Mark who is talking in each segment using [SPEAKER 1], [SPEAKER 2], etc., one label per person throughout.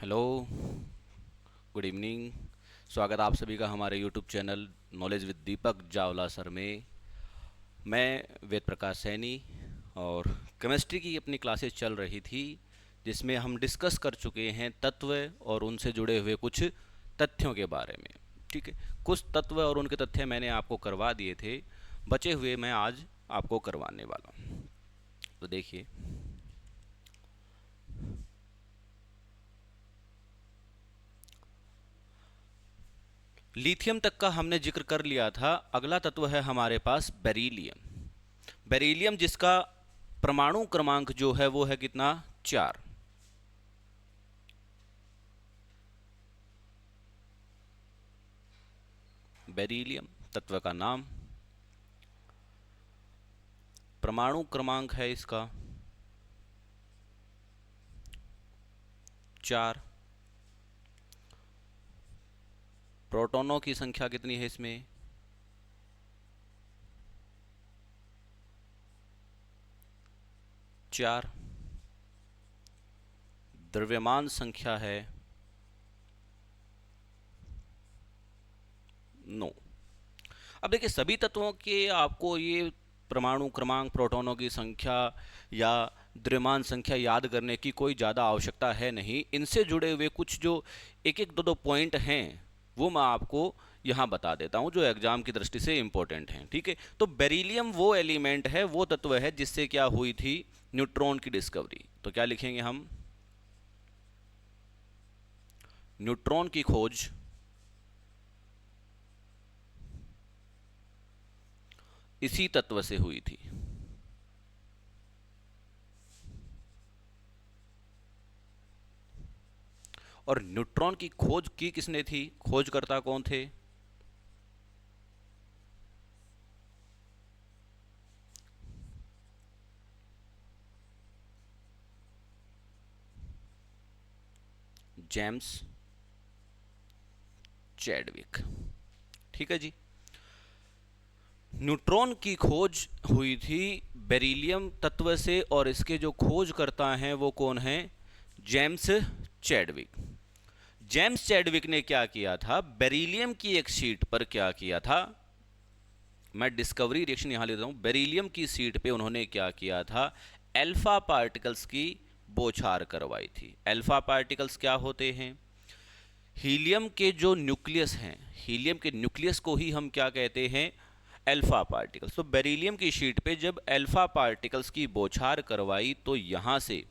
[SPEAKER 1] Hello, good evening. स्वागत आप सभी का हमारे YouTube channel knowledge with Deepak Jawla sir में। मैं वेद प्रकाश सैनी और केमिस्ट्री की अपनी क्लासेस चल रही थी, जिसमें हम डिस्कस कर चुके हैं तत्व और उनसे जुड़े हुए कुछ तथ्यों के बारे में। ठीक है, कुछ तत्व और उनके तथ्य मैंने आपको करवा दिए थे, बचे हुए मैं आज आपको करवाने वाला हूँ। तो देखिए, लिथियम तक का हमने जिक्र कर लिया था। अगला तत्व है हमारे पास बेरिलियम। बेरिलियम जिसका परमाणु क्रमांक जो है वो है कितना, 4। बेरिलियम तत्व का नाम, परमाणु क्रमांक है इसका 4। प्रोटॉनों की संख्या कितनी है इसमें, 4। द्रव्यमान संख्या है 9। अब देखिए, सभी तत्वों के आपको ये परमाणु क्रमांक, प्रोटॉनों की संख्या या द्रव्यमान संख्या याद करने की कोई ज़्यादा आवश्यकता है नहीं। इनसे जुड़े हुए कुछ जो एक एक दो दो पॉइंट हैं वो मैं आपको यहाँ बता देता हूँ, जो एग्जाम की दृष्टि से इंपॉर्टेंट हैं। ठीक है, तो बेरिलियम वो एलिमेंट है, वो तत्व है जिससे क्या हुई थी, न्यूट्रॉन की डिस्कवरी। तो क्या लिखेंगे हम, न्यूट्रॉन की खोज इसी तत्व से हुई थी। और न्यूट्रॉन की खोज की किसने थी, खोजकर्ता कौन थे, जेम्स चैडविक। ठीक है जी, न्यूट्रॉन की खोज हुई थी बेरिलियम तत्व से, और इसके जो खोजकर्ता हैं वो कौन हैं, जेम्स चैडविक। जेम्स चैडविक ने क्या किया था, बेरिलियम की एक शीट पर क्या किया था, मैं डिस्कवरी रिएक्शन यहां ले रहा हूं। बेरिलियम की शीट पे उन्होंने क्या किया था, अल्फा पार्टिकल्स की बौछार करवाई थी। अल्फा पार्टिकल्स क्या होते हैं, हीलियम के जो न्यूक्लियस हैं, हीलियम के न्यूक्लियस को ही हम क्या कहते हैं, अल्फा पार्टिकल्स। तो बेरिलियम की शीट पे जब अल्फा पार्टिकल्स की बौछार करवाई तो यहां से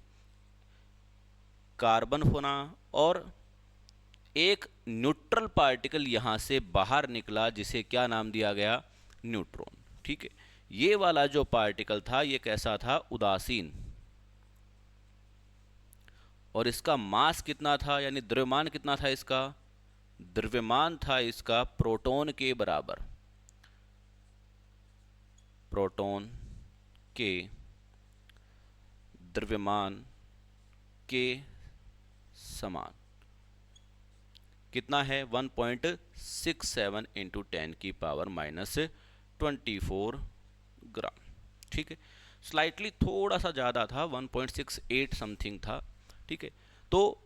[SPEAKER 1] कार्बन होना और एक न्यूट्रल पार्टिकल यहां से बाहर निकला, जिसे क्या नाम दिया गया, न्यूट्रॉन। ठीक है, ये वाला जो पार्टिकल था ये कैसा था, उदासीन, और इसका मास कितना था, यानी द्रव्यमान कितना था इसका, द्रव्यमान था इसका प्रोटॉन के बराबर, प्रोटॉन के द्रव्यमान के समान। कितना है, 1.67 इंटू 10 की पावर -24 ग्राम। ठीक है, स्लाइटली थोड़ा सा ज़्यादा था, 1.68 समथिंग था। ठीक है, तो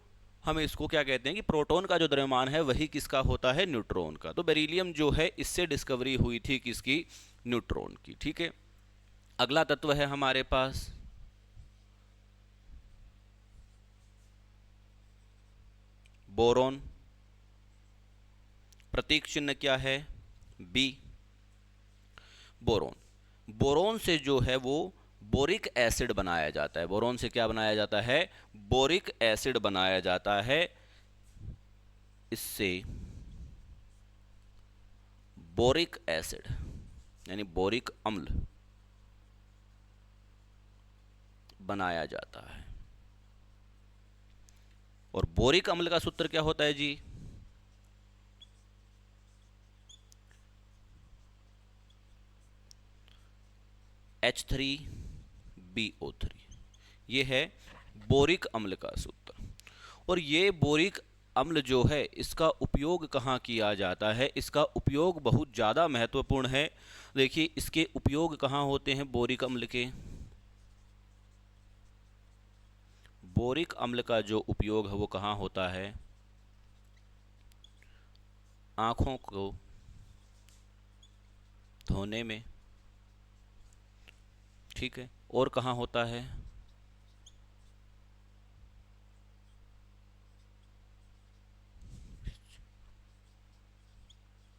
[SPEAKER 1] हम इसको क्या कहते हैं कि प्रोटॉन का जो द्रव्यमान है वही किसका होता है, न्यूट्रॉन का। तो बेरिलियम जो है इससे डिस्कवरी हुई थी किसकी, न्यूट्रॉन की। ठीक है, अगला तत्व है हमारे पास बोरॉन। प्रतीक चिन्ह क्या है, बी। बोरोन, बोरोन से जो है वो बोरिक एसिड बनाया जाता है। बोरोन से क्या बनाया जाता है, बोरिक एसिड बनाया जाता है। इससे बोरिक एसिड यानी बोरिक अम्ल बनाया जाता है। और बोरिक अम्ल का सूत्र क्या होता है जी, H3BO3। ये है बोरिक अम्ल का सूत्र। और ये बोरिक अम्ल जो है इसका उपयोग कहाँ किया जाता है, इसका उपयोग बहुत ज़्यादा महत्वपूर्ण है। देखिए, इसके उपयोग कहाँ होते हैं बोरिक अम्ल के, बोरिक अम्ल का जो उपयोग है वो कहाँ होता है? आँखों को धोने में, ठीक है। और कहाँ होता है?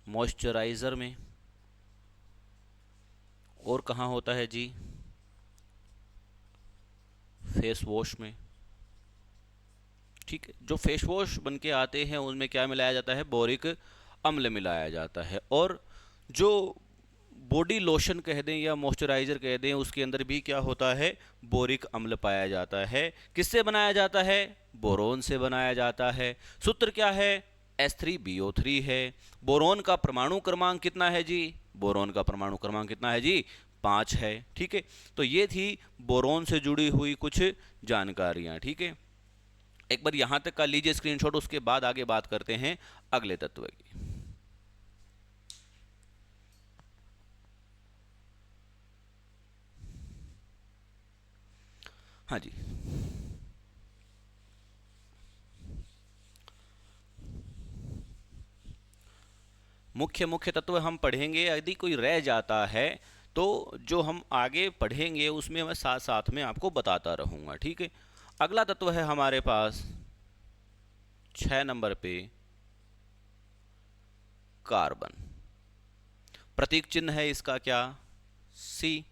[SPEAKER 1] मॉइस्चराइज़र में। और कहाँ होता है जी? फेस वॉश में, ठीक है। जो फेस वॉश बन के आते हैं उनमें क्या मिलाया जाता है? बोरिक अम्ल मिलाया जाता है। और जो बॉडी लोशन कह दें या मॉइस्चराइज़र कह दें, उसके अंदर भी क्या होता है? बोरिक अम्ल पाया जाता है। किससे बनाया जाता है? बोरोन से बनाया जाता है। सूत्र क्या है? H3BO3 है। बोरोन का परमाणु क्रमांक कितना है जी? बोरोन का परमाणु क्रमांक कितना है जी? 5 है, ठीक है। तो ये थी बोरोन से जुड़ी हुई कुछ जानकारियां, ठीक है। एक बार यहां तक का लीजिए स्क्रीनशॉट, उसके बाद आगे बात करते हैं अगले तत्व की। हाँ जी, मुख्य मुख्य तत्व हम पढ़ेंगे। यदि कोई रह जाता है तो जो हम आगे पढ़ेंगे उसमें मैं साथ साथ में आपको बताता रहूँगा, ठीक है। अगला तत्व है हमारे पास 6 नंबर पे कार्बन। प्रतीक चिन्ह है इसका क्या? C।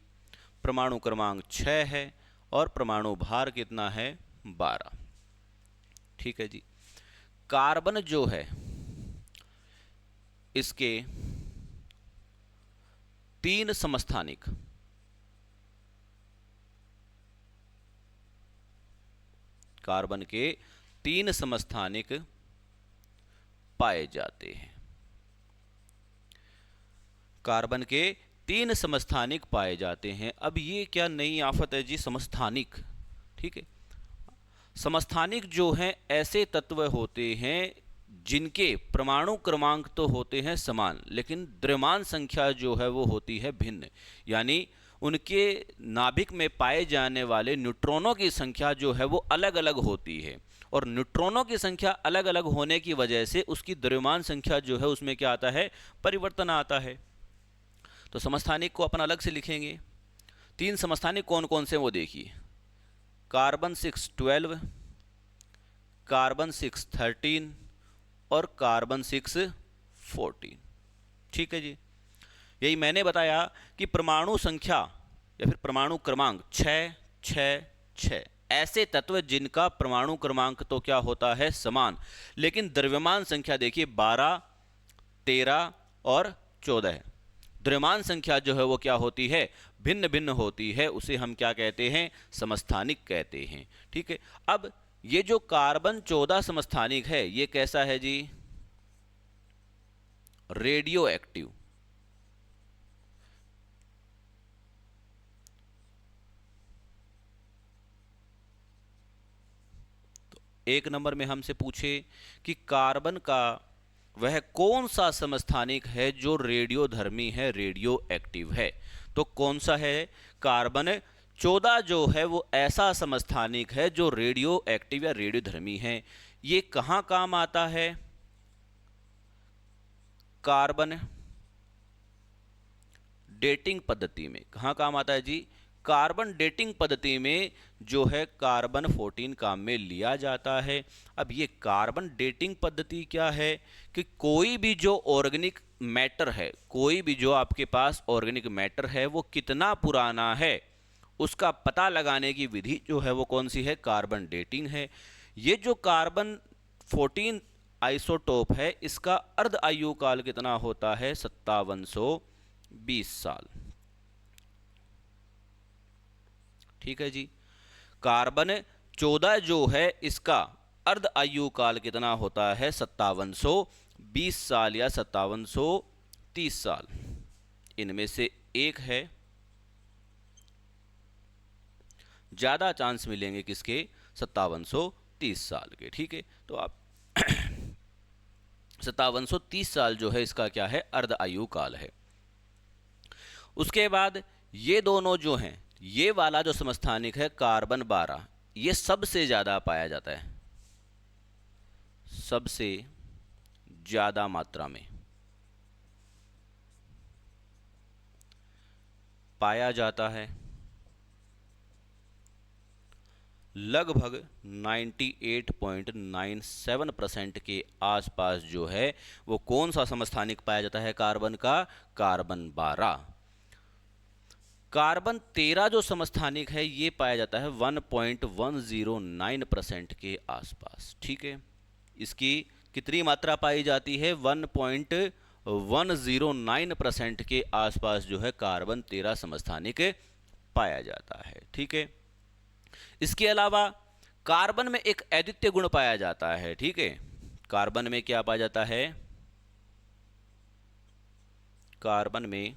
[SPEAKER 1] परमाणु क्रमांक 6 है और परमाणु भार कितना है? 12, ठीक है जी। कार्बन जो है इसके 3 समस्थानिक, कार्बन के 3 समस्थानिक पाए जाते हैं। कार्बन के 3 समस्थानिक पाए जाते हैं। अब ये क्या नई आफत है जी? समस्थानिक, ठीक है। समस्थानिक जो हैं ऐसे तत्व होते हैं जिनके परमाणु क्रमांक तो होते हैं समान, लेकिन द्रव्यमान संख्या जो है वो होती है भिन्न। यानी उनके नाभिक में पाए जाने वाले न्यूट्रॉनों की संख्या जो है वो अलग अलग होती है। और न्यूट्रॉनों की संख्या अलग अलग होने की वजह से उसकी द्रव्यमान संख्या जो है उसमें क्या आता है? परिवर्तन आता है। तो समस्थानिक को अपन अलग से लिखेंगे। 3 समस्थानिक कौन कौन से वो देखिए। कार्बन 612, कार्बन 613 और कार्बन 614, ठीक है जी। यही मैंने बताया कि परमाणु संख्या या फिर परमाणु क्रमांक 6 6 6 ऐसे तत्व जिनका परमाणु क्रमांक तो क्या होता है? समान, लेकिन द्रव्यमान संख्या देखिए 12 13 और 14 है। द्रव्यमान संख्या जो है वो क्या होती है? भिन्न भिन्न होती है। उसे हम क्या कहते हैं? समस्थानिक कहते हैं, ठीक है। अब ये जो कार्बन 14 समस्थानिक है ये कैसा है जी? Radio active. तो एक नंबर में हमसे पूछे कि कार्बन का वह कौन सा समस्थानिक है जो रेडियोधर्मी है, रेडियो एक्टिव है? तो कौन सा है? कार्बन 14 जो है वो ऐसा समस्थानिक है जो रेडियो एक्टिव या रेडियोधर्मी है। ये कहाँ काम आता है? कार्बन डेटिंग पद्धति में। कहाँ काम आता है जी? कार्बन डेटिंग पद्धति में जो है कार्बन 14 काम में लिया जाता है। अब ये कार्बन डेटिंग पद्धति क्या है कि कोई भी जो ऑर्गेनिक मैटर है, कोई भी जो आपके पास ऑर्गेनिक मैटर है वो कितना पुराना है उसका पता लगाने की विधि जो है वो कौन सी है? कार्बन डेटिंग है। ये जो कार्बन 14 आइसोटोप है इसका अर्ध आयु काल कितना होता है? 5720 साल, ठीक है जी। कार्बन 14 जो है इसका अर्ध आयु काल कितना होता है? 5720 साल या 5730 साल। इनमें से एक है। ज्यादा चांस मिलेंगे किसके? 5730 साल के, ठीक है। तो आप 5730 साल जो है इसका क्या है? अर्ध आयु काल है। उसके बाद ये दोनों जो हैं, ये वाला जो समस्थानिक है कार्बन 12, ये सबसे ज़्यादा पाया जाता है, सबसे ज़्यादा मात्रा में पाया जाता है। लगभग 98.97% के आसपास जो है वो कौन सा समस्थानिक पाया जाता है कार्बन का? कार्बन 12। कार्बन 13 जो समस्थानिक है ये पाया जाता है 1.109% के आसपास। ठीक है, इसकी कितनी मात्रा पाई जाती है? 1.109% के आसपास जो है कार्बन 13 समस्थानिक पाया जाता है। ठीक है, इसके अलावा कार्बन में एक अद्वितीय गुण पाया जाता है। ठीक है, कार्बन में क्या पाया जाता है? कार्बन में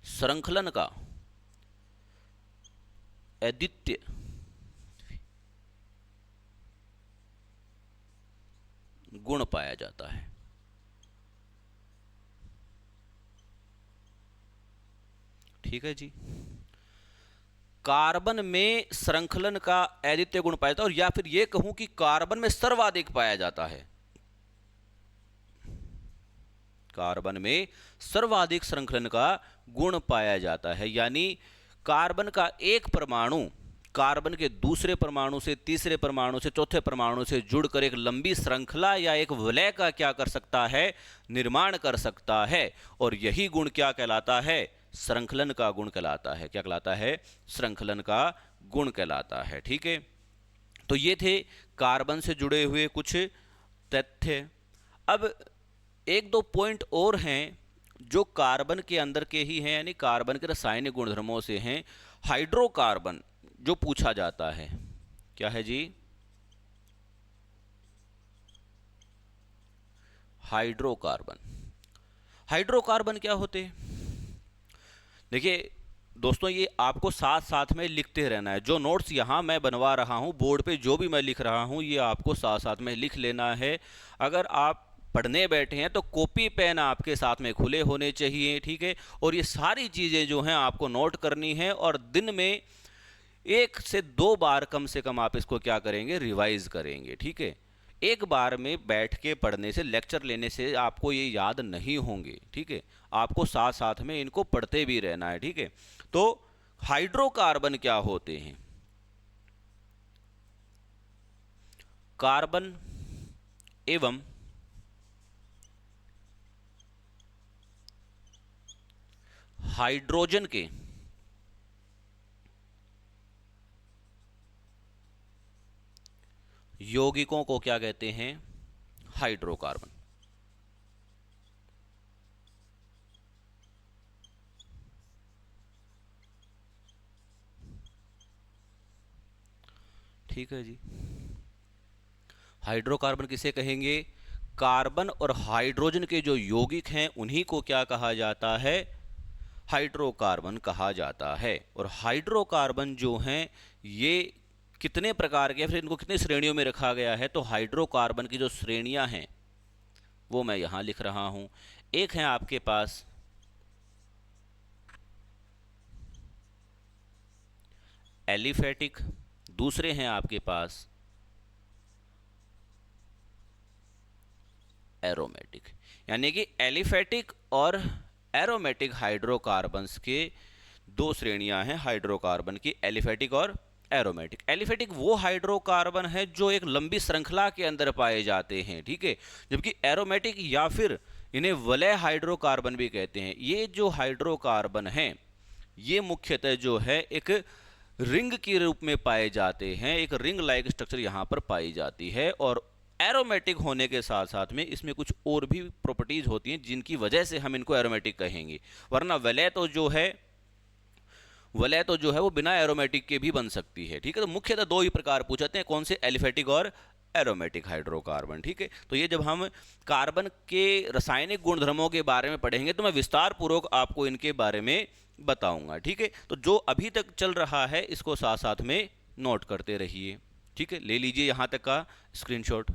[SPEAKER 1] श्रृंखलन का अद्वितीय गुण पाया जाता है। ठीक है जी, कार्बन में श्रृंखलन का अद्वितीय गुण पाया जाता है, और या फिर यह कहूं कि कार्बन में सर्वाधिक पाया जाता है। कार्बन में सर्वाधिक श्रृंखलन का गुण पाया जाता है, यानी कार्बन का एक परमाणु कार्बन के दूसरे परमाणु से, तीसरे परमाणु से, चौथे परमाणु से जुड़कर एक लंबी श्रृंखला या एक वलय का क्या कर सकता है? निर्माण कर सकता है। और यही गुण क्या कहलाता है? श्रृंखलन का गुण कहलाता है। क्या कहलाता है? श्रृंखलन का गुण कहलाता है। ठीक है, तो ये थे कार्बन से जुड़े हुए कुछ तथ्य। अब एक दो पॉइंट और हैं जो कार्बन के अंदर के ही हैं, यानी कार्बन के रासायनिक गुणधर्मों से हैं। हाइड्रोकार्बन जो पूछा जाता है, क्या है जी? हाइड्रोकार्बन। हाइड्रोकार्बन क्या होते हैं? देखिए दोस्तों, ये आपको साथ साथ में लिखते रहना है। जो नोट्स यहाँ मैं बनवा रहा हूँ, बोर्ड पे जो भी मैं लिख रहा हूँ, ये आपको साथ साथ में लिख लेना है। अगर आप पढ़ने बैठे हैं तो कॉपी पेन आपके साथ में खुले होने चाहिए। ठीक है, और ये सारी चीज़ें जो हैं आपको नोट करनी है, और दिन में 1 से 2 बार कम से कम आप इसको क्या करेंगे? रिवाइज करेंगे। ठीक है, एक बार में बैठ के पढ़ने से, लेक्चर लेने से आपको ये याद नहीं होंगे। ठीक है, आपको साथ साथ में इनको पढ़ते भी रहना है। ठीक है, तो हाइड्रोकार्बन क्या होते हैं? कार्बन एवं हाइड्रोजन के यौगिकों को क्या कहते हैं? हाइड्रोकार्बन। ठीक है जी, हाइड्रोकार्बन किसे कहेंगे? कार्बन और हाइड्रोजन के जो यौगिक हैं उन्हीं को क्या कहा जाता है? हाइड्रोकार्बन कहा जाता है। और हाइड्रोकार्बन जो हैं ये कितने प्रकार के, फिर इनको कितनी श्रेणियों में रखा गया है? तो हाइड्रोकार्बन की जो श्रेणियां हैं वो मैं यहां लिख रहा हूं। एक है आपके पास एलिफेटिक, दूसरे हैं आपके पास एरोमेटिक। यानी कि एलिफेटिक और एरोमेटिक हाइड्रोकार्बन्स के दो श्रेणियां हैं हाइड्रोकार्बन की, एलिफेटिक और एरोमेटिक। एलिफेटिक वो हाइड्रोकार्बन है जो एक लंबी श्रृंखला के अंदर पाए जाते हैं। ठीक है, जबकि एरोमेटिक या फिर इन्हें वलय हाइड्रोकार्बन भी कहते हैं। ये जो हाइड्रोकार्बन हैं ये मुख्यतः जो है एक रिंग के रूप में पाए जाते हैं, एक रिंग लाइक स्ट्रक्चर यहां पर पाई जाती है। और एरोमेटिक होने के साथ साथ में इसमें कुछ और भी प्रॉपर्टीज होती हैं जिनकी वजह से हम इनको एरोमेटिक कहेंगे, वरना वलय तो जो है वो बिना एरोमेटिक के भी बन सकती है। ठीक है, तो मुख्यतः दो ही प्रकार पूछते हैं, कौन से? एलिफेटिक और एरोमेटिक हाइड्रोकार्बन। ठीक है, तो ये जब हम कार्बन के रासायनिक गुणधर्मों के बारे में पढ़ेंगे तो मैं विस्तार पूर्वक आपको इनके बारे में बताऊंगा। ठीक है, तो जो अभी तक चल रहा है इसको साथ साथ में नोट करते रहिए। ठीक है, ले लीजिए यहां तक का स्क्रीनशॉट।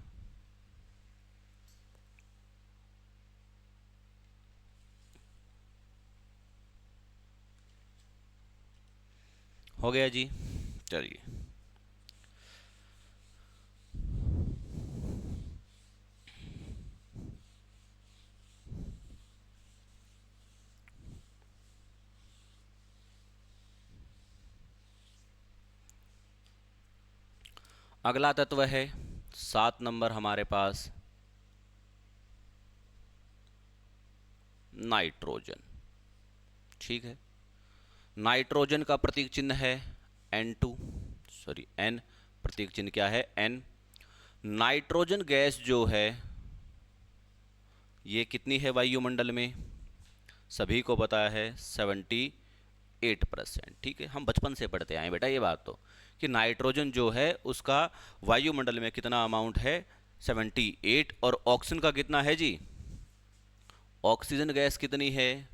[SPEAKER 1] हो गया जी। चलिए, अगला तत्व है 7 नंबर हमारे पास नाइट्रोजन। ठीक है, नाइट्रोजन का प्रतीक चिन्ह है N2, सॉरी N, प्रतीक चिन्ह क्या है N। नाइट्रोजन गैस जो है ये कितनी है वायुमंडल में, सभी को पता है 78%। ठीक है, हम बचपन से पढ़ते आए बेटा ये बात तो, कि नाइट्रोजन जो है उसका वायुमंडल में कितना अमाउंट है 78, और ऑक्सीजन का कितना है जी, ऑक्सीजन गैस कितनी है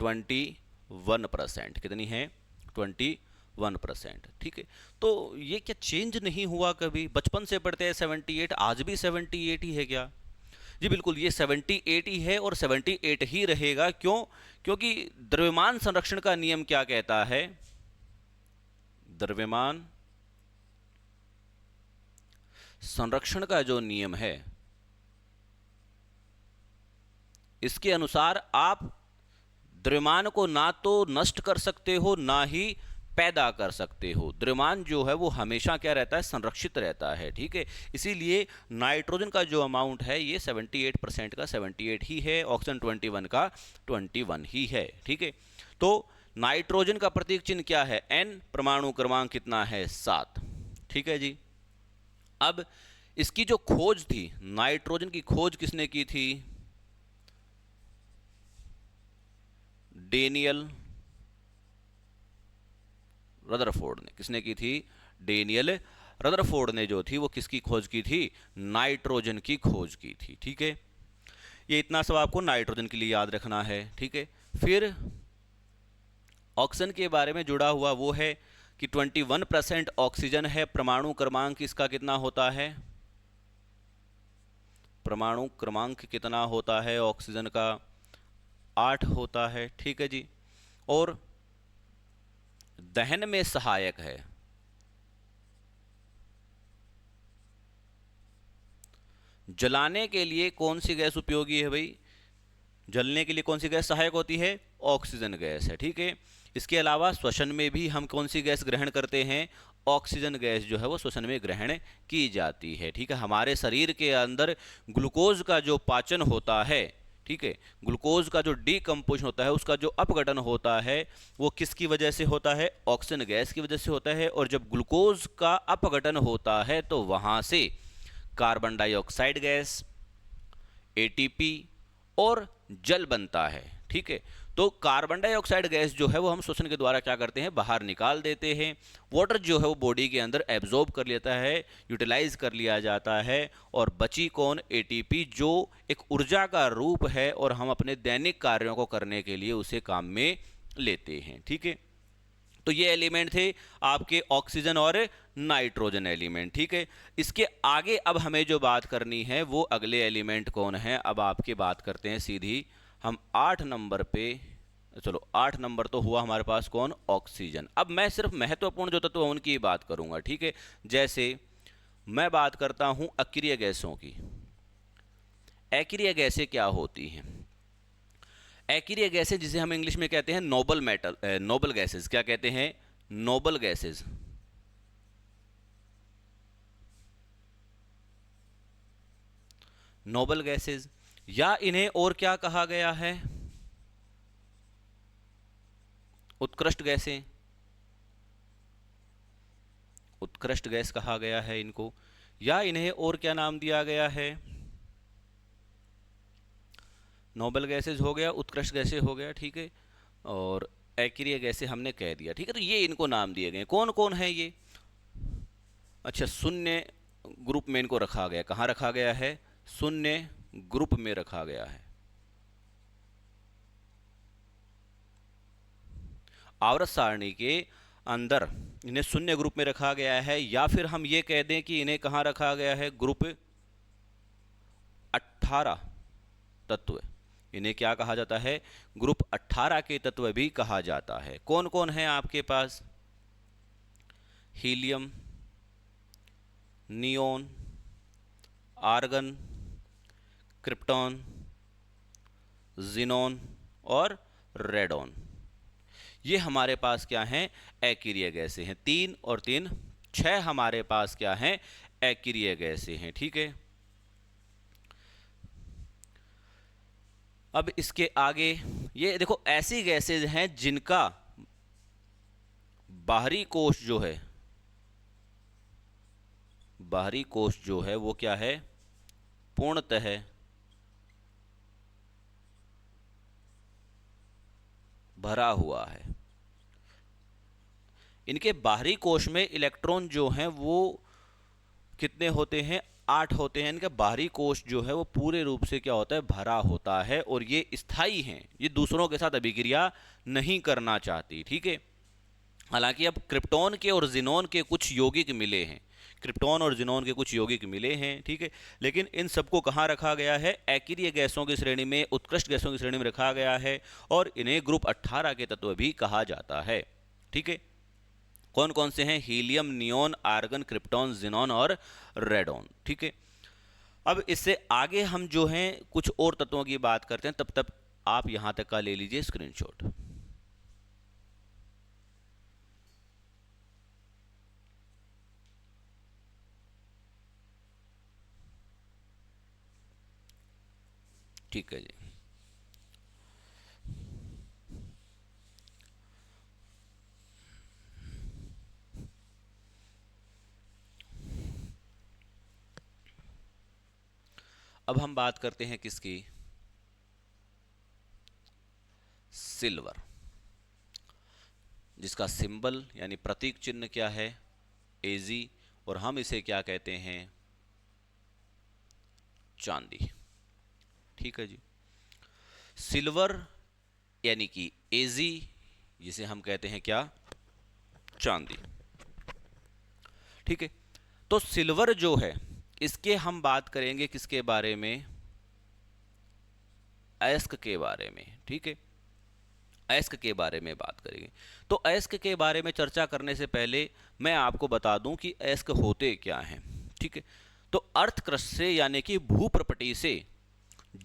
[SPEAKER 1] 21%। कितनी है 21%। ठीक है, तो ये क्या चेंज नहीं हुआ कभी, बचपन से पढ़ते हैं 78, आज भी 78 ही है क्या जी? बिल्कुल, ये 78 ही है और 78 ही रहेगा। क्यों? क्योंकि द्रव्यमान संरक्षण का नियम क्या कहता है, द्रव्यमान संरक्षण का जो नियम है इसके अनुसार आप द्रव्यमान को ना तो नष्ट कर सकते हो ना ही पैदा कर सकते हो। द्रव्यमान जो है वो हमेशा क्या रहता है, संरक्षित रहता है। ठीक है, इसीलिए नाइट्रोजन का जो अमाउंट है ये 78% का 78 ही है, ऑक्सीजन 21 का 21 ही है। ठीक है, तो नाइट्रोजन का प्रतीक चिन्ह क्या है N, परमाणु क्रमांक कितना है 7। ठीक है जी, अब इसकी जो खोज थी, नाइट्रोजन की खोज किसने की थी, डेनियल रदरफोर्ड ने। किसने की थी, डेनियल रदरफोर्ड ने जो थी वो किसकी खोज की थी, नाइट्रोजन की खोज की थी। ठीक है, ये इतना सब आपको नाइट्रोजन के लिए याद रखना है। ठीक है, फिर ऑक्सीजन के बारे में जुड़ा हुआ वो है कि 21% ऑक्सीजन है, परमाणु क्रमांक इसका कितना होता है, परमाणु क्रमांक कितना होता है ऑक्सीजन का 8 होता है। ठीक है जी, और दहन में सहायक है, जलाने के लिए कौन सी गैस उपयोगी है भाई, जलने के लिए कौन सी गैस सहायक होती है, ऑक्सीजन गैस है। ठीक है, इसके अलावा श्वसन में भी हम कौन सी गैस ग्रहण करते हैं, ऑक्सीजन गैस जो है वो श्वसन में ग्रहण की जाती है। ठीक है, हमारे शरीर के अंदर ग्लूकोज का जो पाचन होता है, ठीक है, ग्लूकोज का जो डीकम्पोजिशन होता है, उसका जो अपघटन होता है वो किसकी वजह से होता है, ऑक्सीजन गैस की वजह से होता है। और जब ग्लूकोज का अपघटन होता है तो वहां से कार्बन डाइऑक्साइड गैस, एटीपी और जल बनता है। ठीक है, तो कार्बन डाइऑक्साइड गैस जो है वो हम श्वसन के द्वारा क्या करते हैं, बाहर निकाल देते हैं। वाटर जो है वो बॉडी के अंदर एब्जॉर्ब कर लेता है, यूटिलाइज कर लिया जाता है, और बची कौन, एटीपी, जो एक ऊर्जा का रूप है और हम अपने दैनिक कार्यों को करने के लिए उसे काम में लेते हैं। ठीक है, तो ये एलिमेंट थे आपके ऑक्सीजन और नाइट्रोजन एलिमेंट। ठीक है, इसके आगे अब हमें जो बात करनी है वो अगले एलिमेंट कौन है। अब आपकी बात करते हैं सीधी हम 8 नंबर पे, चलो 8 नंबर तो हुआ हमारे पास कौन, ऑक्सीजन। अब मैं सिर्फ महत्वपूर्ण जो तत्व उनकी बात करूंगा। ठीक है, जैसे मैं बात करता हूं अक्रिय गैसों की। अक्रिय गैसें क्या होती हैं, अक्रिय गैसें जिसे हम इंग्लिश में कहते हैं नोबल मेटल, नोबल गैसेस। क्या कहते हैं, नोबल गैसेस। नोबल गैसेस, या इन्हें और क्या कहा गया है, उत्कृष्ट गैसें, उत्कृष्ट गैस कहा गया है इनको, या इन्हें और क्या नाम दिया गया है, नोबल गैसेज हो गया, उत्कृष्ट गैसें हो गया। ठीक है, और अक्रिय गैसें हमने कह दिया। ठीक है, तो ये इनको नाम दिए गए। कौन कौन है ये, अच्छा, शून्य ग्रुप में इनको रखा गया। कहाँ रखा गया है, शून्य ग्रुप में रखा गया है। आवर्त सारणी के अंदर इन्हें शून्य ग्रुप में रखा गया है, या फिर हम ये कह दें कि इन्हें कहाँ रखा गया है, ग्रुप 18 तत्व, इन्हें क्या कहा जाता है? ग्रुप 18 के तत्व भी कहा जाता है। कौन कौन है आपके पास? Helium, neon, argon, krypton, xenon और रेडॉन। ये हमारे पास क्या हैं? अकीरिय गैसें हैं। 3 और 3 6 हमारे पास क्या हैं? अकीरिय गैसें हैं। ठीक है, अब इसके आगे ये देखो, ऐसी गैसेज हैं जिनका बाहरी कोश जो है, बाहरी कोश जो है वो क्या है? पूर्णतः भरा हुआ है। इनके बाहरी कोश में इलेक्ट्रॉन जो हैं वो कितने होते हैं? 8 होते हैं। इनका बाहरी कोश जो है वो पूरे रूप से क्या होता है? भरा होता है, और ये स्थायी हैं, ये दूसरों के साथ अभिक्रिया नहीं करना चाहती। ठीक है, हालांकि अब क्रिप्टॉन के और जिनोन के कुछ यौगिक मिले हैं, क्रिप्टॉन और जिनोन के कुछ यौगिक मिले हैं। ठीक है, लेकिन इन सबको कहाँ रखा गया है? अकीरिय गैसों की श्रेणी में, उत्कृष्ट गैसों की श्रेणी में रखा गया है, और इन्हें ग्रुप 18 के तत्व भी कहा जाता है। ठीक है, कौन कौन से हैं? Helium, neon, argon, krypton, xenon और रेडॉन। ठीक है, अब इससे आगे हम जो हैं कुछ और तत्वों की बात करते हैं, तब तक आप यहां तक का ले लीजिए स्क्रीनशॉट। ठीक है जी, अब हम बात करते हैं किसकी? सिल्वर, जिसका सिंबल यानी प्रतीक चिन्ह क्या है? Ag, और हम इसे क्या कहते हैं? चांदी। ठीक है जी, सिल्वर यानी कि Ag, जिसे हम कहते हैं क्या? चांदी। ठीक है, तो सिल्वर जो है, इसके हम बात करेंगे किसके बारे में? अयस्क के बारे में। ठीक है, अयस्क के बारे में बात करेंगे। तो अयस्क के बारे में चर्चा करने से पहले मैं आपको बता दूं कि अयस्क होते क्या हैं। ठीक है, तो अर्थ क्रस्ट से यानी कि भूप्रपटी से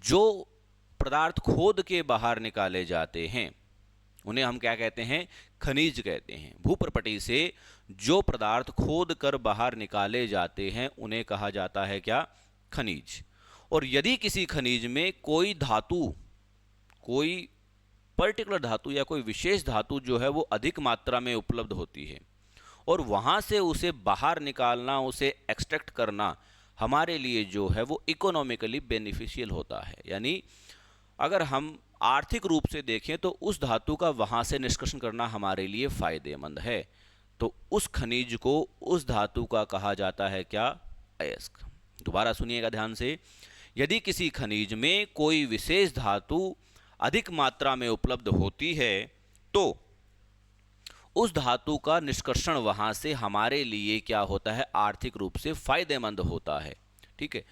[SPEAKER 1] जो पदार्थ खोद के बाहर निकाले जाते हैं उन्हें हम क्या कहते हैं? खनिज कहते हैं। भूप्रपटी से जो पदार्थ खोद कर बाहर निकाले जाते हैं उन्हें कहा जाता है क्या? खनिज। और यदि किसी खनिज में कोई धातु, कोई पर्टिकुलर धातु या कोई विशेष धातु जो है वो अधिक मात्रा में उपलब्ध होती है और वहाँ से उसे बाहर निकालना, उसे एक्सट्रैक्ट करना हमारे लिए जो है वो इकोनॉमिकली बेनिफिशियल होता है। यानी अगर हम आर्थिक रूप से देखें तो उस धातु का वहाँ से निष्कर्षण करना हमारे लिए फायदेमंद है। तो उस खनिज को, उस धातु का कहा जाता है क्या? अयस्क। दोबारा सुनिएगा ध्यान से, यदि किसी खनिज में कोई विशेष धातु अधिक मात्रा में उपलब्ध होती है तो उस धातु का निष्कर्षण वहां से हमारे लिए क्या होता है? आर्थिक रूप से फायदेमंद होता है। ठीक है,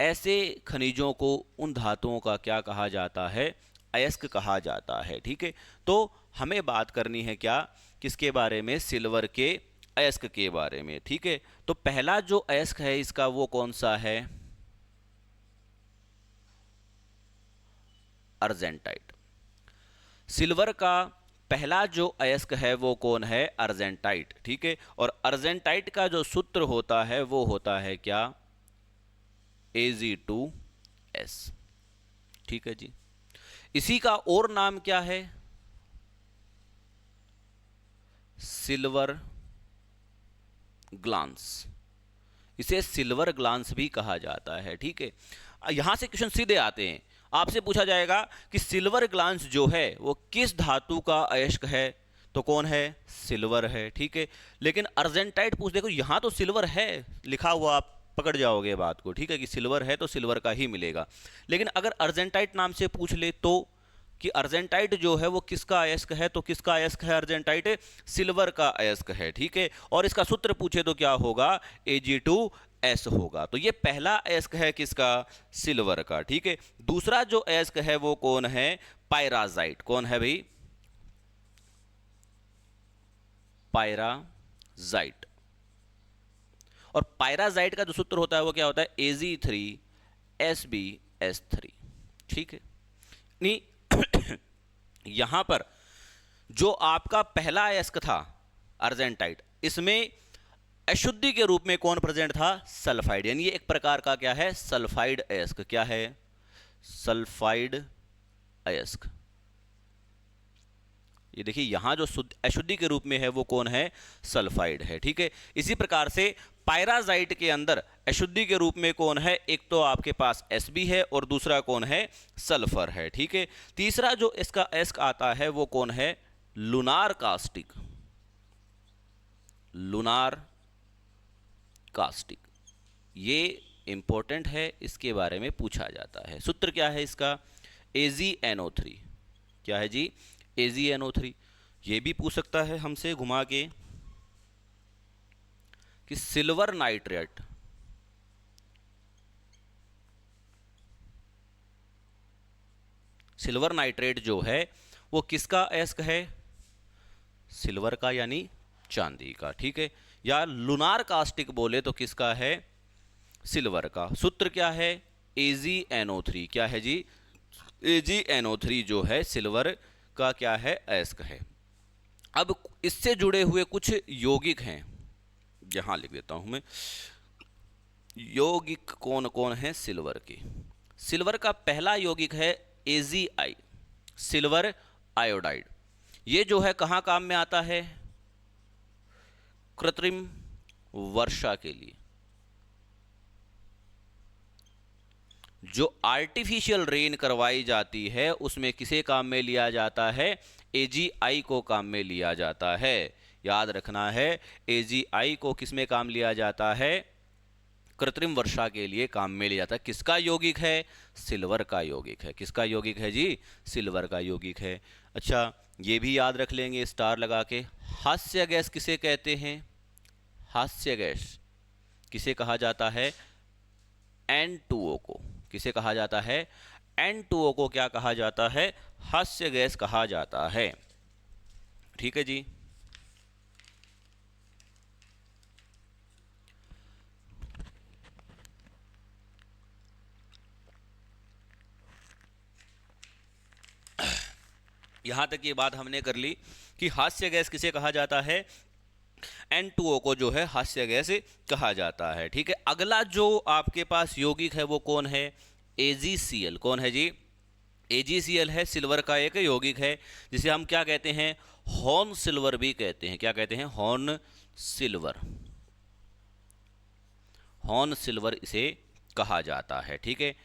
[SPEAKER 1] ऐसे खनिजों को, उन धातुओं का क्या कहा जाता है? अयस्क कहा जाता है। ठीक है, तो हमें बात करनी है क्या? किसके बारे में? सिल्वर के अयस्क के बारे में। ठीक है, तो पहला जो अयस्क है इसका वो कौन सा है? अर्जेंटाइट। सिल्वर का पहला जो अयस्क है वो कौन है? अर्जेंटाइट। ठीक है, और अर्जेंटाइट का जो सूत्र होता है वो होता है क्या? Ag2S। ठीक है जी, इसी का और नाम क्या है? Silver glance. इसे सिल्वर ग्लांस भी कहा जाता है। ठीक है, यहां से क्वेश्चन सीधे आते हैं। आपसे पूछा जाएगा कि सिल्वर ग्लांस जो है वो किस धातु का अयस्क है? तो कौन है? सिल्वर है। ठीक है, लेकिन अर्जेंटाइट पूछ, देखो यहां तो सिल्वर है लिखा हुआ, आप पकड़ जाओगे बात को। ठीक है, कि सिल्वर है तो सिल्वर का ही मिलेगा। लेकिन अगर अर्जेंटाइट नाम से पूछ ले तो कि अर्जेंटाइट जो है वो किसका अयस्क है? तो किसका अयस्क है अर्जेंटाइट? सिल्वर का अयस्क है। ठीक है, और इसका सूत्र पूछे तो क्या होगा? Ag2 एस होगा। तो ये पहला अयस्क है किसका? सिल्वर का। ठीक है, दूसरा जो अयस्क है वो कौन है? पायराजाइट। कौन है भाई? पायराजाइट। और पायराजाइट का जो सूत्र होता है वो क्या होता है? Ag3SbS3। ठीक है, नहीं यहां पर जो आपका पहला अयस्क था अर्जेंटाइट, इसमें अशुद्धि के रूप में कौन प्रेजेंट था? सल्फाइड। यानी ये एक प्रकार का क्या है? सल्फाइड अयस्क। क्या है? सल्फाइड अयस्क। ये देखिए यहां जो अशुद्धि के रूप में है वो कौन है? सल्फाइड है। ठीक है, इसी प्रकार से पायराजाइट के अंदर अशुद्धि के रूप में कौन है? एक तो आपके पास Sb है और दूसरा कौन है? सल्फर है। ठीक है, तीसरा जो इसका अयस्क आता है वो कौन है? Lunar caustic. लुनार कास्टिक, ये इंपॉर्टेंट है, इसके बारे में पूछा जाता है। सूत्र क्या है इसका? AgNO3। क्या है जी? AgNO3। ये भी पूछ सकता है हमसे घुमा के कि सिल्वर नाइट्रेट, सिल्वर नाइट्रेट जो है वो किसका अयस्क है? सिल्वर का, यानी चांदी का। ठीक है, या लुनार कास्टिक बोले तो किसका है? सिल्वर का। सूत्र क्या है? AgNO3। क्या है जी? AgNO3 जो है सिल्वर का क्या है? अयस्क है। अब इससे जुड़े हुए कुछ यौगिक हैं, यहां लिख देता हूं मैं। यौगिक कौन कौन है सिल्वर के? सिल्वर का पहला यौगिक है AgI, सिल्वर आयोडाइड। ये जो है कहां काम में आता है? कृत्रिम वर्षा के लिए। जो आर्टिफिशियल रेन करवाई जाती है उसमें किसे काम में लिया जाता है? AgI को काम में लिया जाता है। याद रखना है, AgI को किस में काम लिया जाता है? कृत्रिम वर्षा के लिए काम में लिया जाता है। किसका यौगिक है? सिल्वर का यौगिक है। किसका यौगिक है जी? सिल्वर का यौगिक है। अच्छा, ये भी याद रख लेंगे स्टार लगा के। हास्य गैस किसे कहते हैं? हास्य गैस किसे कहा जाता है? N2O को। किसे कहा जाता है? N2O को क्या कहा जाता है? हास्य गैस कहा जाता है। ठीक है जी। यहां तक ये बात हमने कर ली कि हास्य गैस किसे कहा जाता है? N2O को जो है हास्य गैस कहा जाता है। ठीक है, अगला जो आपके पास यौगिक है वो कौन है? AgCl। कौन है जी? AgCl है सिल्वर का एक यौगिक है, जिसे हम क्या कहते हैं? हॉर्न सिल्वर भी कहते हैं। क्या कहते हैं? Horn silver. हॉर्न सिल्वर इसे कहा जाता है। ठीक है,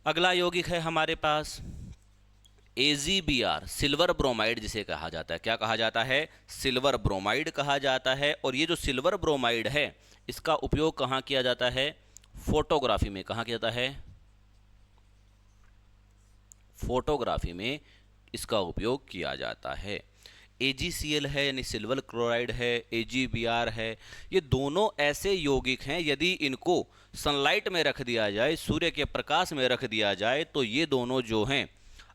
[SPEAKER 1] अगला यौगिक है हमारे पास AgBr, सिल्वर ब्रोमाइड जिसे कहा जाता है। क्या कहा जाता है? सिल्वर ब्रोमाइड कहा जाता है। और ये जो सिल्वर ब्रोमाइड है इसका उपयोग कहाँ किया जाता है? फोटोग्राफी में। कहाँ किया जाता है? फोटोग्राफी में इसका उपयोग किया जाता है। AgCl है यानी सिल्वर क्लोराइड है, AgBr है, ये दोनों ऐसे यौगिक हैं यदि इनको सनलाइट में रख दिया जाए, सूर्य के प्रकाश में रख दिया जाए, तो ये दोनों जो हैं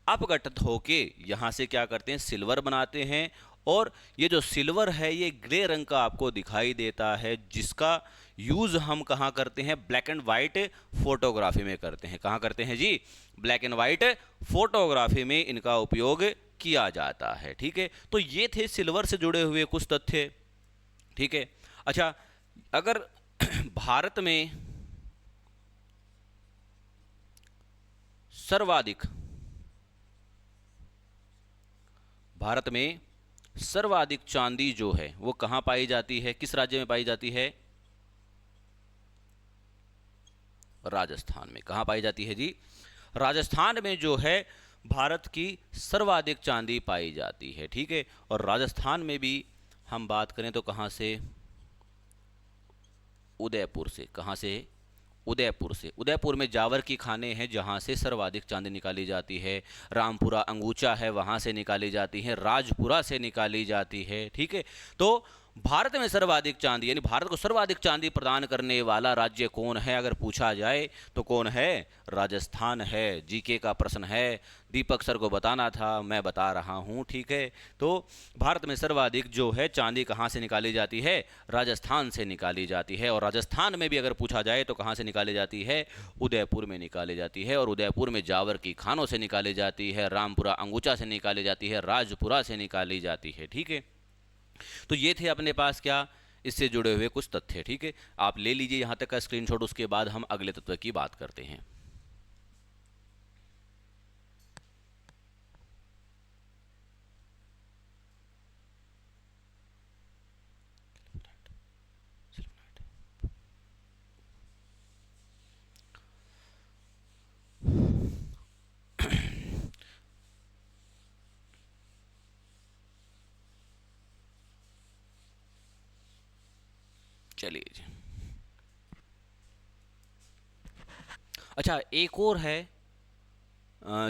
[SPEAKER 1] अपघटित होके यहाँ से क्या करते हैं? सिल्वर बनाते हैं। और ये जो सिल्वर है ये ग्रे रंग का आपको दिखाई देता है, जिसका यूज़ हम कहाँ करते हैं? ब्लैक एंड वाइट फोटोग्राफी में करते हैं। कहाँ करते हैं जी? ब्लैक एंड वाइट फोटोग्राफी में इनका उपयोग किया जाता है। ठीक है, तो ये थे सिल्वर से जुड़े हुए कुछ तथ्य। ठीक है, अच्छा, अगर भारत में सर्वाधिक चांदी जो है वो कहाँ पाई जाती है? किस राज्य में पाई जाती है? राजस्थान में। कहाँ पाई जाती है जी? राजस्थान में जो है भारत की सर्वाधिक चांदी पाई जाती है। ठीक है, और राजस्थान में भी हम बात करें तो कहाँ से? उदयपुर से। कहाँ से? उदयपुर से। उदयपुर में जावर की खाने हैं जहाँ से सर्वाधिक चांदी निकाली जाती है। रामपुरा अंगूचा है, वहाँ से निकाली जाती है। राजपुरा से निकाली जाती है। ठीक है, तो भारत में सर्वाधिक चांदी यानी भारत को सर्वाधिक चांदी प्रदान करने वाला राज्य कौन है अगर पूछा जाए तो कौन है? राजस्थान है। जीके का प्रश्न है, दीपक सर को बताना था, मैं बता रहा हूं, ठीक है। तो भारत में सर्वाधिक जो है चांदी कहां से निकाली जाती है? राजस्थान से निकाली जाती है। और राजस्थान में भी अगर पूछा जाए तो कहां से निकाली जाती है? उदयपुर में निकाली जाती है। और उदयपुर में जावर की खानों से निकाली जाती है, रामपुरा अंगुचा से निकाली जाती है, राजपुरा से निकाली जाती है, ठीक है। तो ये थे अपने पास क्या इससे जुड़े हुए कुछ तथ्य, ठीक है। आप ले लीजिए यहाँ तक का स्क्रीनशॉट, उसके बाद हम अगले तत्व की बात करते हैं। चलिए जी, अच्छा एक और है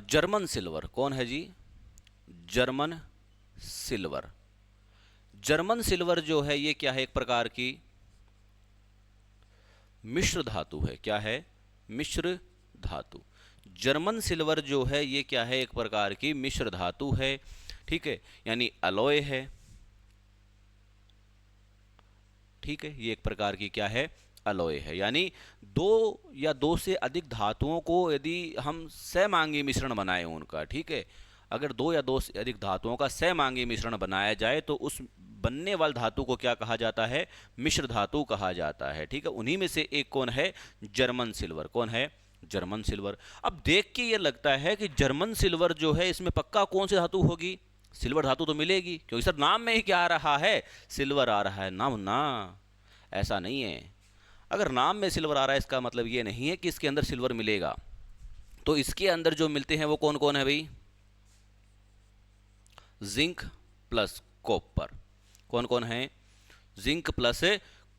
[SPEAKER 1] जर्मन सिल्वर। कौन है जी? German silver. जर्मन सिल्वर जो है ये क्या है? एक प्रकार की मिश्र धातु है। क्या है? मिश्र धातु। जर्मन सिल्वर जो है ये क्या है? एक प्रकार की मिश्र धातु है, ठीक है, यानी अलॉय है, ठीक है। ये एक प्रकार की क्या है? अलॉय है। यानी दो या दो से अधिक धातुओं को यदि हम सहमांगी मिश्रण बनाए उनका, ठीक है, अगर दो या दो से अधिक धातुओं का सहमांगी मिश्रण बनाया जाए तो उस बनने वाले धातु को क्या कहा जाता है? मिश्र धातु कहा जाता है, ठीक है। उन्हीं में से एक कौन है? German silver. कौन है? German silver. अब देख के ये लगता है कि जर्मन सिल्वर जो है इसमें पक्का कौन सी धातु होगी? सिल्वर धातु तो मिलेगी, क्योंकि सर नाम में ही क्या आ रहा है? सिल्वर आ रहा है। ना ना, ऐसा नहीं है। अगर नाम में सिल्वर आ रहा है इसका मतलब ये नहीं है कि इसके अंदर सिल्वर मिलेगा। तो इसके अंदर जो मिलते हैं वो कौन कौन है भाई? Zinc plus copper. कौन कौन है? जिंक प्लस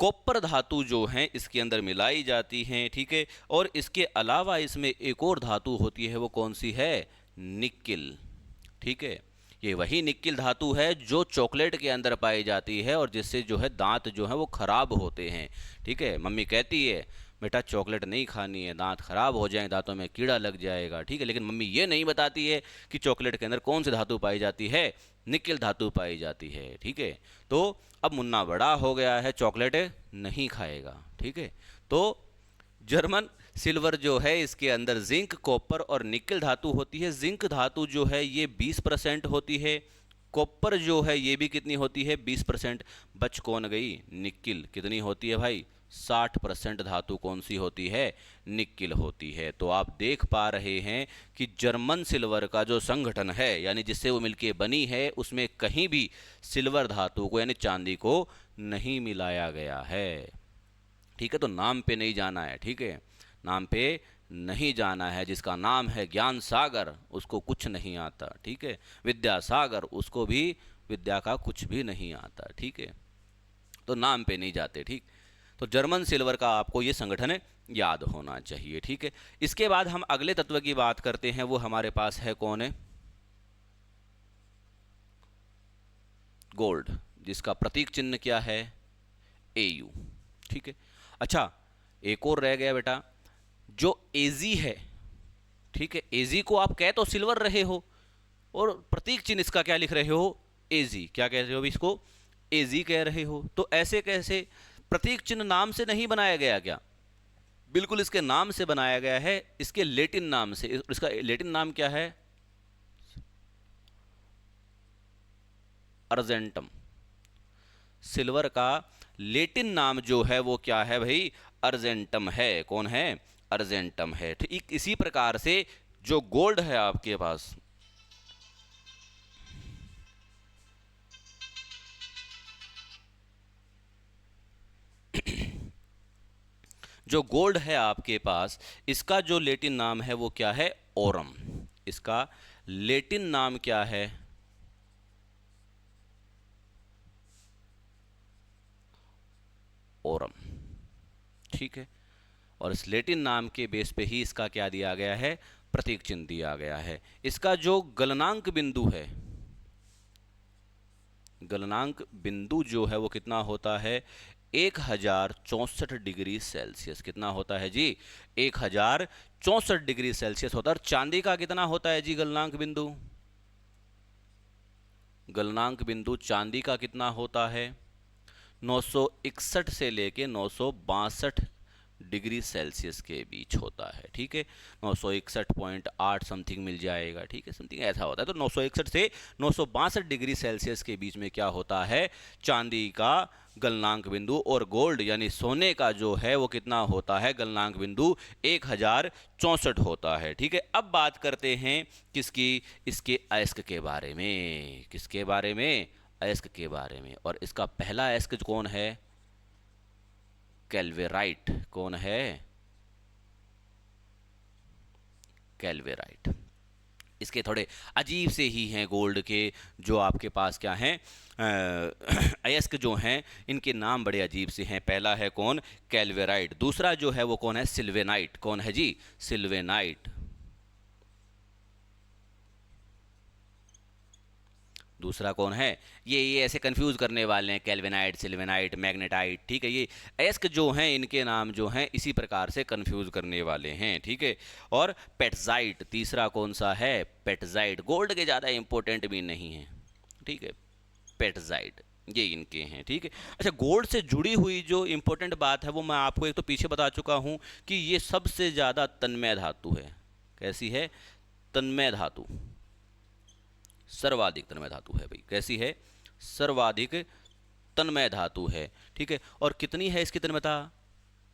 [SPEAKER 1] कॉपर धातु जो है इसके अंदर मिलाई जाती हैं, ठीक है। और इसके अलावा इसमें एक और धातु होती है, वो कौन सी है? निकिल, ठीक है। ये वही निकिल धातु है जो चॉकलेट के अंदर पाई जाती है और जिससे जो है दांत जो है वो खराब होते हैं, ठीक है। मम्मी कहती है बेटा चॉकलेट नहीं खानी है, दांत खराब हो जाए, दांतों में कीड़ा लग जाएगा, ठीक है। लेकिन मम्मी ये नहीं बताती है कि चॉकलेट के अंदर कौन सी धातु पाई जाती है? निकिल धातु पाई जाती है, ठीक है। तो अब मुन्ना बड़ा हो गया है, चॉकलेट नहीं खाएगा, ठीक है। तो जर्मन सिल्वर जो है इसके अंदर जिंक, कॉपर और निकिल धातु होती है। जिंक धातु जो है ये 20% होती है। कॉपर जो है ये भी कितनी होती है? 20%। बच कौन गई? निकिल। कितनी होती है भाई? 60% धातु कौन सी होती है? निकिल होती है। तो आप देख पा रहे हैं कि जर्मन सिल्वर का जो संगठन है यानी जिससे वो मिलके बनी है उसमें कहीं भी सिल्वर धातु को यानी चांदी को नहीं मिलाया गया है, ठीक है। तो नाम पे नहीं जाना है, ठीक है, नाम पे नहीं जाना है। जिसका नाम है ज्ञान सागर उसको कुछ नहीं आता, ठीक है। विद्या सागर उसको भी विद्या का कुछ भी नहीं आता, ठीक है। तो नाम पे नहीं जाते, ठीक। तो जर्मन सिल्वर का आपको ये संगठन याद होना चाहिए, ठीक है। इसके बाद हम अगले तत्व की बात करते हैं, वो हमारे पास है कौन है? गोल्ड, जिसका प्रतीक चिन्ह क्या है? AU, ठीक है। अच्छा एक और रह गया बेटा, जो एजी है, ठीक है। एजी को आप कह तो सिल्वर रहे हो और प्रतीक चिन्ह इसका क्या लिख रहे हो? एजी। क्या कह रहे हो? इसको एजी कह रहे हो। तो ऐसे कैसे? प्रतीक चिन्ह नाम से नहीं बनाया गया क्या? बिल्कुल इसके नाम से बनाया गया है, इसके लेटिन नाम से। इसका लेटिन नाम क्या है? अर्जेंटम। सिल्वर का लेटिन नाम जो है वो क्या है भाई? अर्जेंटम है। कौन है? अर्जेंटम है। ठीक इसी प्रकार से जो गोल्ड है आपके पास, जो गोल्ड है आपके पास, इसका जो लेटिन नाम है वो क्या है? ओरम। इसका लेटिन नाम क्या है? ओरम, ठीक है। और इस लेटिन नाम के बेस पे ही इसका क्या दिया गया है? प्रतीक चिन्ह दिया गया है। इसका जो गलनांक बिंदु है, गलनांक बिंदु जो है वो कितना होता है, 1064 डिग्री सेल्सियस। कितना होता है जी, 1064 डिग्री सेल्सियस होता है। और चांदी का कितना होता है जी गलनांक बिंदु, गलनांक बिंदु चांदी का कितना होता है, 961 से लेके 962 डिग्री सेल्सियस के बीच होता है। ठीक है, 961.8 समथिंग मिल जाएगा। ठीक है, समथिंग ऐसा होता है। तो 961 से 962 डिग्री सेल्सियस के बीच में क्या होता है, चांदी का गलनांक बिंदु। और गोल्ड यानी सोने का जो है वो कितना होता है, गलनांक बिंदु 1064 होता है। ठीक है, अब बात करते हैं किसकी, इसके अयस्क के बारे में। किसके बारे में, अयस्क के बारे में। और इसका पहला अयस्क कौन है, कैल्वेराइट। कौन है, कैल्वेराइट। इसके थोड़े अजीब से ही हैं गोल्ड के जो आपके पास क्या हैं, अयस्क जो हैं, इनके नाम बड़े अजीब से हैं। पहला है कौन, कैल्वेराइट। दूसरा जो है वो कौन है, सिल्वेनाइट। कौन है जी, सिल्वेनाइट। दूसरा कौन है, ये ऐसे कंफ्यूज करने वाले हैं, कैल्विनाइट, सिल्वेनाइट, मैग्नेटाइट। ठीक है, ये अयस्क जो हैं इनके नाम जो हैं इसी प्रकार से कंफ्यूज करने वाले हैं। ठीक है, और पेट्जाइट तीसरा कौन सा है, पेट्जाइट। गोल्ड के ज़्यादा इंपॉर्टेंट भी नहीं है। ठीक है, पेट्जाइट ये इनके हैं। ठीक है, अच्छा, गोल्ड से जुड़ी हुई जो इंपॉर्टेंट बात है वो मैं आपको एक तो पीछे बता चुका हूँ कि ये सबसे ज़्यादा तन्मय धातु है। कैसी है, तन्मय धातु, सर्वाधिक तन्मय धातु है भाई। कैसी है, सर्वाधिक तन्मय धातु है। ठीक है, और कितनी है इसकी तन्मयता,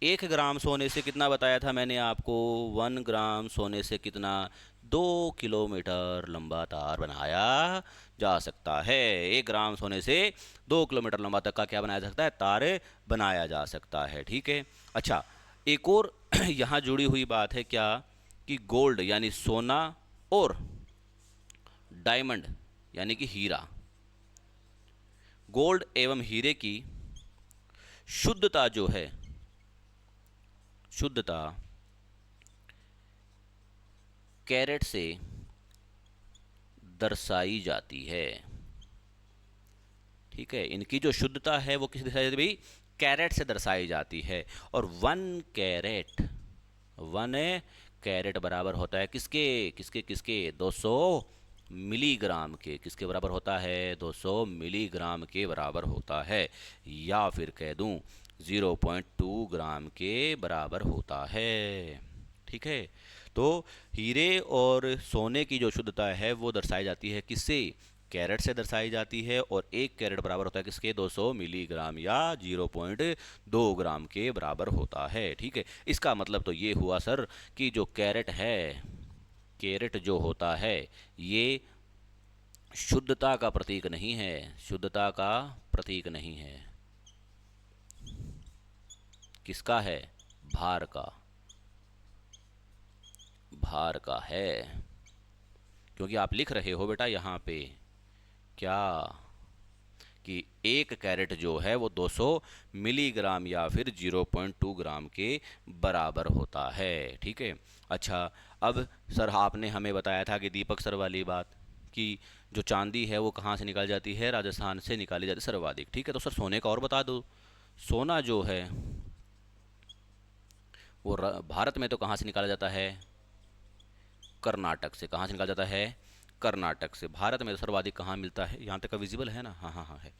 [SPEAKER 1] 1 ग्राम सोने से कितना बताया था मैंने आपको, 1 ग्राम सोने से कितना, 2 किलोमीटर लंबा तार बनाया जा सकता है। 1 ग्राम सोने से 2 किलोमीटर लंबा तक का क्या बनाया जा सकता है, तार बनाया जा सकता है। ठीक है, अच्छा, एक और यहाँ जुड़ी हुई बात है क्या, कि गोल्ड यानी सोना और डायमंड यानी कि हीरा, गोल्ड एवं हीरे की शुद्धता जो है, शुद्धता कैरेट से दर्शाई जाती है। ठीक है, इनकी जो शुद्धता है वो किस दर्शाई जाती है भाई, कैरेट से दर्शाई जाती है। और 1 कैरेट बराबर होता है किसके, किसके किसके, 200 मिलीग्राम के। किसके बराबर होता है, 200 मिलीग्राम के बराबर होता है, या फिर कह दूं 0.2 ग्राम के बराबर होता है। ठीक है, तो हीरे और सोने की जो शुद्धता है वो दर्शाई जाती है किससे, कैरेट से दर्शाई जाती है। और 1 कैरेट बराबर होता है किसके, 200 मिलीग्राम या 0.2 ग्राम के बराबर होता है। ठीक है, इसका मतलब तो ये हुआ सर कि जो कैरेट है, कैरेट जो होता है ये शुद्धता का प्रतीक नहीं है, शुद्धता का प्रतीक नहीं है। किसका है, भार का, भार का है। क्योंकि आप लिख रहे हो बेटा यहाँ पे क्या, कि 1 कैरेट जो है वो 200 मिलीग्राम या फिर 0.2 ग्राम के बराबर होता है। ठीक है, अच्छा, अब सर आपने हमें बताया था कि दीपक सर वाली बात, कि जो चांदी है वो कहाँ से निकाली जाती है, राजस्थान से निकाली जाती है सर्वाधिक। ठीक है, तो सर सोने का और बता दो। सोना जो है वो भारत में तो कहाँ से निकाला जाता है, कर्नाटक से। कहाँ से निकाला जाता है, कर्नाटक से। भारत में सर्वाधिक कहाँ मिलता है, यहाँ तक का विजिबल है ना, हाँ हाँ हाँ है।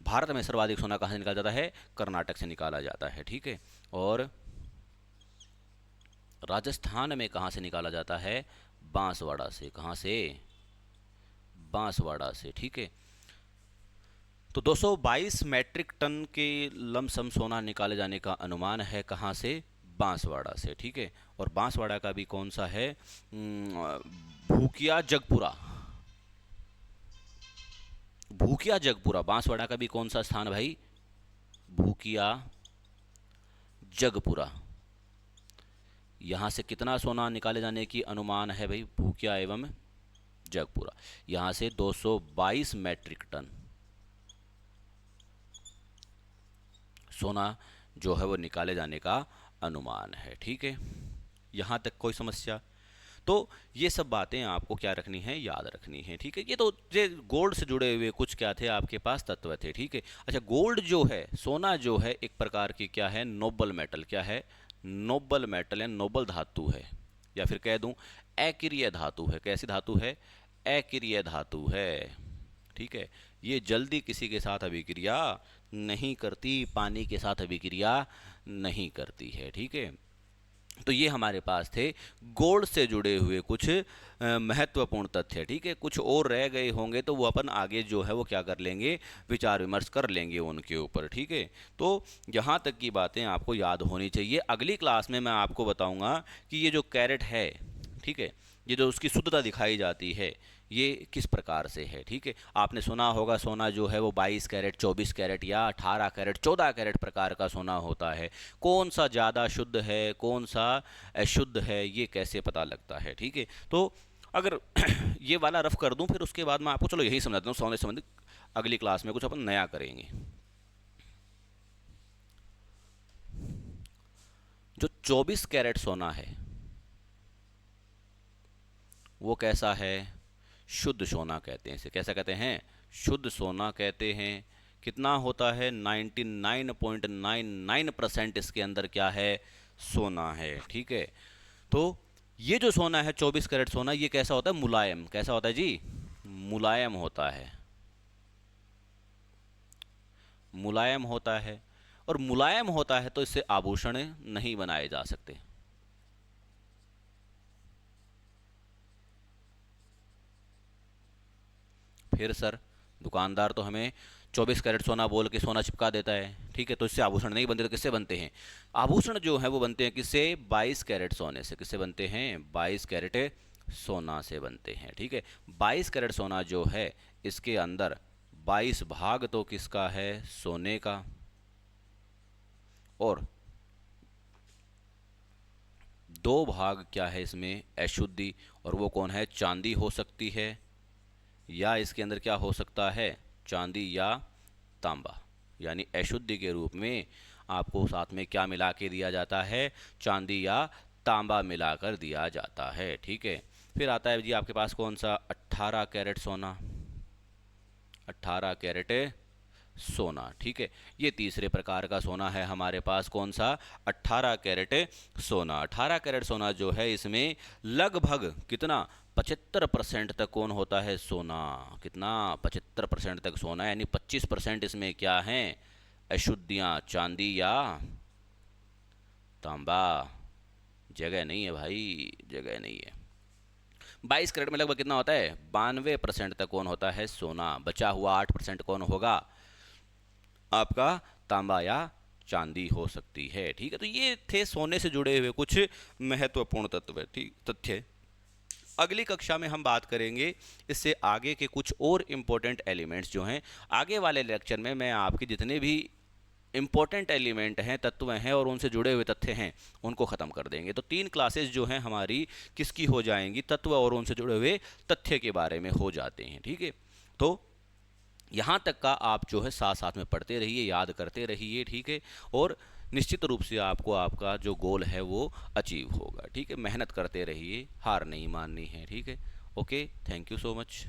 [SPEAKER 1] भारत में सर्वाधिक सोना कहाँ से निकाला जाता है, कर्नाटक से निकाला जाता है। ठीक है, और राजस्थान में कहाँ से निकाला जाता है, बांसवाड़ा से। कहाँ से, बांसवाड़ा से। ठीक है, तो 222 मैट्रिक टन के लमसम सोना निकाले जाने का अनुमान है कहाँ से, बांसवाड़ा से। ठीक है, और बांसवाड़ा का भी कौन सा है, भूकिया जगपुरा। भूकिया जगपुरा, बांसवाड़ा का भी कौन सा स्थान भाई, भूकिया जगपुरा। यहाँ से कितना सोना निकाले जाने की अनुमान है भाई, भूकिया एवं जगपुरा। यहाँ से 222 मैट्रिक टन सोना जो है वो निकाले जाने का अनुमान है। ठीक है, यहाँ तक कोई समस्या। तो ये सब बातें आपको क्या रखनी है, याद रखनी है, ठीक है। ये तो ये गोल्ड से जुड़े हुए कुछ क्या थे आपके पास तत्व थे, ठीक है। अच्छा, गोल्ड जो है, सोना जो है, एक प्रकार की क्या है, नोबल मेटल, क्या है, नोबल मेटल है, नोबल धातु है, या फिर कह दूं अकिरीय धातु है। कैसी धातु है, अकिरीय धातु है, ठीक है। ये जल्दी किसी के साथ अभिक्रिया नहीं करती, पानी के साथ अभिक्रिया नहीं करती है, ठीक है। तो ये हमारे पास थे गोल्ड से जुड़े हुए कुछ महत्वपूर्ण तथ्य, ठीक है। कुछ और रह गए होंगे तो वो अपन आगे जो है वो क्या कर लेंगे, विचार विमर्श कर लेंगे उनके ऊपर, ठीक है। तो यहाँ तक की बातें आपको याद होनी चाहिए। अगली क्लास में मैं आपको बताऊँगा कि ये जो कैरेट है, ठीक है, ये जो उसकी शुद्धता दिखाई जाती है ये किस प्रकार से है, ठीक है। आपने सुना होगा सोना जो है वो 22 कैरेट, 24 कैरेट या 18 कैरेट, 14 कैरेट प्रकार का सोना होता है। कौन सा ज़्यादा शुद्ध है, कौन सा अशुद्ध है, ये कैसे पता लगता है, ठीक है। तो अगर ये वाला रफ कर दूं, फिर उसके बाद मैं आपको चलो यही समझाता हूँ, सोने से संबंधित अगली क्लास में कुछ अपन नया करेंगे। जो 24 कैरेट सोना है वो कैसा है, शुद्ध सोना कहते हैं इसे। कैसा कहते हैं, शुद्ध सोना कहते हैं। कितना होता है, 99.99% इसके अंदर क्या है, सोना है, ठीक है। तो ये जो सोना है 24 कैरेट सोना, ये कैसा होता है, मुलायम। कैसा होता है जी, मुलायम होता है, मुलायम होता है। और मुलायम होता है तो इससे आभूषण नहीं बनाए जा सकते। फिर सर दुकानदार तो हमें 24 कैरेट सोना बोल के सोना चिपका देता है, ठीक है, तो इससे आभूषण नहीं बनते। तो किससे बनते हैं, आभूषण जो है वो बनते हैं किससे, 22 कैरेट सोने से। किससे बनते हैं, 22 कैरेट सोना से बनते हैं, ठीक है। 22 कैरेट सोना जो है इसके अंदर 22 भाग तो किसका है, सोने का, और 2 भाग क्या है इसमें, अशुद्धि। और वो कौन है, चांदी हो सकती है, या इसके अंदर क्या हो सकता है, चांदी या तांबा। यानी अशुद्धि के रूप में आपको साथ में क्या मिला के दिया जाता है, चांदी या तांबा मिलाकर दिया जाता है, ठीक है। फिर आता है जी आपके पास कौन सा, 18 कैरेट सोना, 18 कैरेट सोना, ठीक है। ये तीसरे प्रकार का सोना है हमारे पास, कौन सा, 18 कैरेट सोना। 18 कैरेट सोना जो है इसमें लगभग कितना, 75% तक कौन होता है, सोना। कितना, 75% तक सोना, यानी 25% इसमें क्या है, अशुद्धियाँ, चांदी या तांबा। जगह नहीं है भाई, जगह नहीं है। 22 कैरेट में लगभग कितना होता है, 92% तक कौन होता है, सोना। बचा हुआ 8% कौन होगा, आपका तांबा या चांदी हो सकती है, ठीक है। तो ये थे सोने से जुड़े हुए कुछ महत्वपूर्ण तत्व, ठीक, तथ्य। अगली कक्षा में हम बात करेंगे इससे आगे के कुछ और इम्पोर्टेंट एलिमेंट्स जो हैं। आगे वाले लेक्चर में मैं आपके जितने भी इम्पोर्टेंट एलिमेंट हैं, तत्व हैं और उनसे जुड़े हुए तथ्य हैं उनको ख़त्म कर देंगे। तो 3 क्लासेस जो हैं हमारी किसकी हो जाएंगी, तत्व और उनसे जुड़े हुए तथ्य के बारे में हो जाते हैं, ठीक है। तो यहाँ तक का आप जो है साथ साथ में पढ़ते रहिए, याद करते रहिए, ठीक है। और निश्चित रूप से आपको आपका जो गोल है वो अचीव होगा, ठीक है। मेहनत करते रहिए, हार नहीं माननी है, ठीक है। Okay, thank you so much.